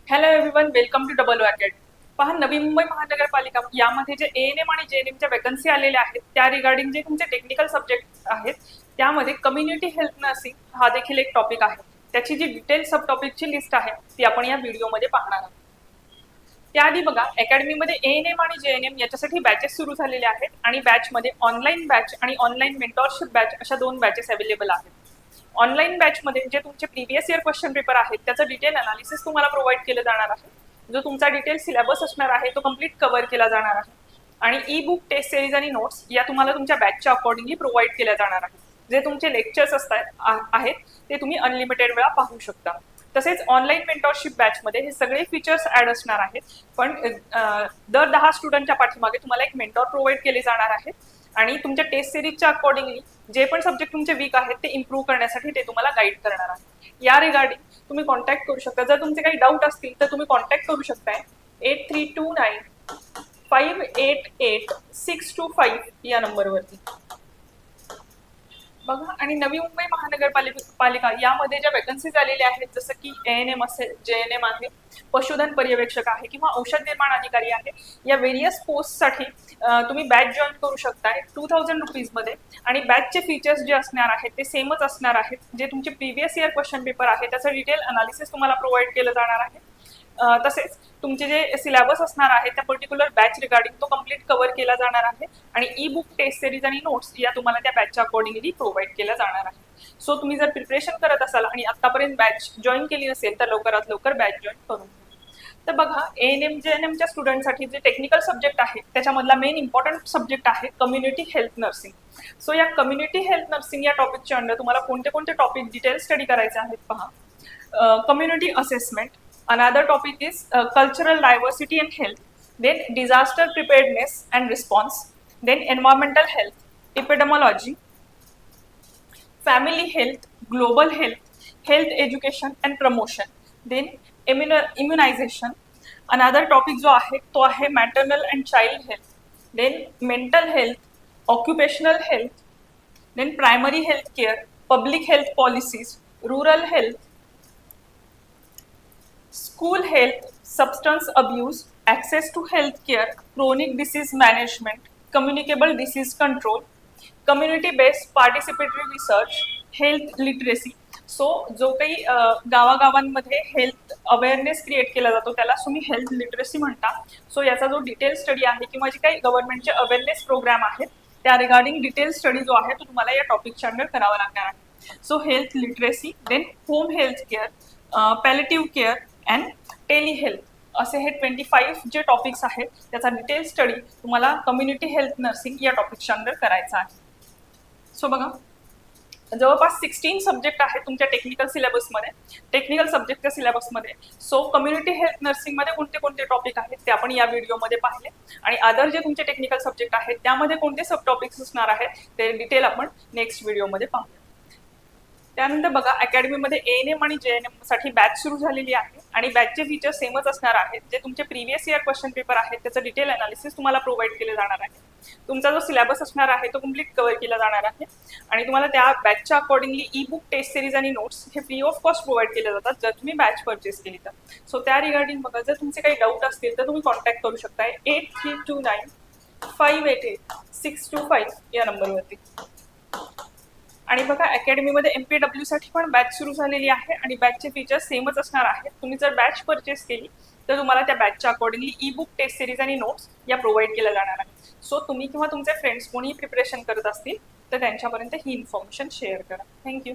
Hello everyone, welcome to double academy. पहा, नवी मुंबई महानगरपालिका यामध्ये जे एएनएम आणि जेएनएमच्या वॅकन्सी आलेल्या आहेत त्या रिगार्डिंग जे तुमचे टेक्निकल सब्जेक्ट आहेत त्यामध्ये कम्युनिटी हेल्थ नर्सिंग हा देखील एक टॉपिक आहे. त्याची जी डिटेल सब टॉपिकची लिस्ट आहे ती आपण या व्हिडिओमध्ये पाहणार आहोत. त्याआधी बघा, अकॅडमीमध्ये एएनएम आणि जेएनएम याच्यासाठी बॅचेस सुरू झालेले आहेत आणि बॅचमध्ये ऑनलाईन बॅच आणि ऑनलाईन मेंटॉरशिप बॅच अशा 2 बॅचेस अवेलेबल आहेत. ऑनलाईन बॅचमध्ये जे तुमचे प्रिव्हियस इयर क्वेश्चन पेपर आहेत त्याचं डिटेल अनालिसिस तुम्हाला प्रोव्हाइड केलं जाणार आहे. जो तुमचा डिटेल सिलेबस असणार आहे तो कम्प्लीट कव्हर केला जाणार आहे आणि ई बुक, टेस्ट सिरीज आणि नोट्स या तुम्हाला तुमच्या बॅचच्या अकॉर्डिंगली प्रोव्हाइड केल्या जाणार आहेत. जे तुमचे लेक्चर्स आहेत ते तुम्ही अनलिमिटेड वेळा पाहू शकता. तसेच ऑनलाईन मेंटॉरशिप बॅचमध्ये हे सगळे फीचर्स ऍड असणार आहेत, पण दर 10 स्टुडंटच्या पाठीमागे तुम्हाला एक मेंटॉर प्रोव्हाइड केले जाणार आहे आणि तुमच्या टेस्ट सिरीजच्या अकॉर्डिंगली जे पण सब्जेक्ट तुमचे वीक आहेत ते इम्प्रूव्ह करण्यासाठी ते तुम्हाला गाईड करणार आहे. या रिगार्डिंग तुम्ही कॉन्टॅक्ट करू शकता. जर तुमचे काही डाऊट असतील तर तुम्ही कॉन्टॅक्ट करू शकताय 8329 588 625 या नंबरवरती. बघा, आणि नवी मुंबई महानगरपालिका यामध्ये ज्या वॅकन्सीज आलेल्या आहेत जसं की एएनएम असेल, जेएनएम आहे, पशुधन पर्यवेक्षक आहे किंवा औषध निर्माण अधिकारी आहे, या व्हेरियस पोस्टसाठी तुम्ही बॅच जॉईन करू शकताय 2000 रुपीजमध्ये. आणि बॅचचे फीचर्स जे असणार आहेत ते सेमच असणार आहेत. जे तुमचे प्रिव्हियस इयर क्वेश्चन पेपर आहे त्याचं डिटेल अनालिसिस तुम्हाला प्रोव्हाइड केलं जाणार आहे. तसेच तुमचे जे सिलेबस असणार आहे त्या पर्टिक्युलर बॅच रिगार्डिंग तो कम्प्लीट कव्हर केला जाणार आहे आणि ई बुक, टेस्ट सिरीज आणि नोट्स या तुम्हाला त्या बॅचच्या अकॉर्डिंगली प्रोव्हाइड केल्या जाणार आहे. सो तुम्ही जर प्रिपरेशन करत असाल आणि आतापर्यंत बॅच जॉईन केली नसेल तर लवकरात लवकर बॅच जॉईन करून घ्या. तर बघा, एएनएम जेएनएमच्या स्टुडंटसाठी जे टेक्निकल सब्जेक्ट आहे त्याच्यामधला मेन इम्पॉर्टंट सब्जेक्ट आहे कम्युनिटी हेल्थ नर्सिंग. सो या कम्युनिटी हेल्थ नर्सिंग या टॉपिकच्या अंडर तुम्हाला कोणते कोणते टॉपिक डिटेल स्टडी करायचे आहेत पहा. Community assessment. Another topic is cultural diversity and health, then disaster preparedness and response, then environmental health, epidemiology, family health, global health, health education and promotion, then immunization. Another topic जो आहे तो आहे maternal and child health, then mental health, occupational health, then primary health care, public health policies, rural health, school health, substance abuse, access to health care, chronic disease management, communicable disease control, community based participatory research, health literacy. So जो काही गावागावांमध्ये health awareness create केला जातो त्याला तुम्ही health literacy म्हणता. So याचा जो डिटेल स्टडी आहे किंवा जे काही गव्हर्नमेंटचे अवेअरनेस प्रोग्राम आहेत त्या रिगार्डिंग डिटेल स्टडी जो आहे तो तुम्हाला या टॉपिकच्या अंडर करावा लागणार आहे. So health literacy, then home health care, palliative care and tele health असे हे 25 जे टॉपिक्स आहेत त्याचा डिटेल स्टडी तुम्हाला कम्युनिटी हेल्थ नर्सिंग या टॉपिकच्या अंडर करायचा आहे. सो बघा, जवळपास 16 सब्जेक्ट आहेत तुमच्या टेक्निकल सब्जेक्टच्या सिलेबसमध्ये. सो कम्युनिटी हेल्थ नर्सिंगमध्ये कोणते कोणते टॉपिक आहेत ते आपण या व्हिडिओमध्ये पाहिले आणि अदर जे तुमचे टेक्निकल सब्जेक्ट आहेत त्यामध्ये कोणते सब टॉपिक्स असणार आहेत ते डिटेल आपण नेक्स्ट व्हिडिओमध्ये पाहूया. त्यानंतर बघा, अकॅडमीमध्ये एएनएम आणि जेएनएम साठी बॅच सुरू झालेली आहे आणि बॅचचे फीचर सेमच असणार आहेत. जे तुमचे प्रिव्हियस इयर क्वेश्चन पेपर आहेत त्याचं डिटेल अनालिसिस तुम्हाला प्रोव्हाइड केले जाणार आहे. तुमचा जो सिलेबस असणार आहे तो कम्प्लीट कव्हर केला जाणार आहे आणि तुम्हाला त्या बॅचच्या accordingly e book, test series आणि नोट्स हे फ्री ऑफ कॉस्ट प्रोव्हाइड केले जातात जर तुम्ही बॅच परचेस केली तर. सो त्या रिगार्डिंग बघा, जर तुमचे काही डाऊट असतील तर तुम्ही कॉन्टॅक्ट करू शकताय 8329 588 625 या नंबरवरती. आणि बघा, अकॅडमीमध्ये MPW साठी पण बॅच सुरू झालेली आहे आणि बॅचचे फीचर्स सेमच असणार आहेत. तुम्ही जर बॅच परचेस केली तर तुम्हाला त्या बॅचच्या accordingly e book, test series आणि नोट्स या प्रोव्हाइड केल्या जाणार आहेत. सो तुम्ही किंवा तुमचे फ्रेंड्स कोणीही प्रिपरेशन करत असतील तर त्यांच्यापर्यंत ही इन्फॉर्मेशन शेअर करा. थँक्यू.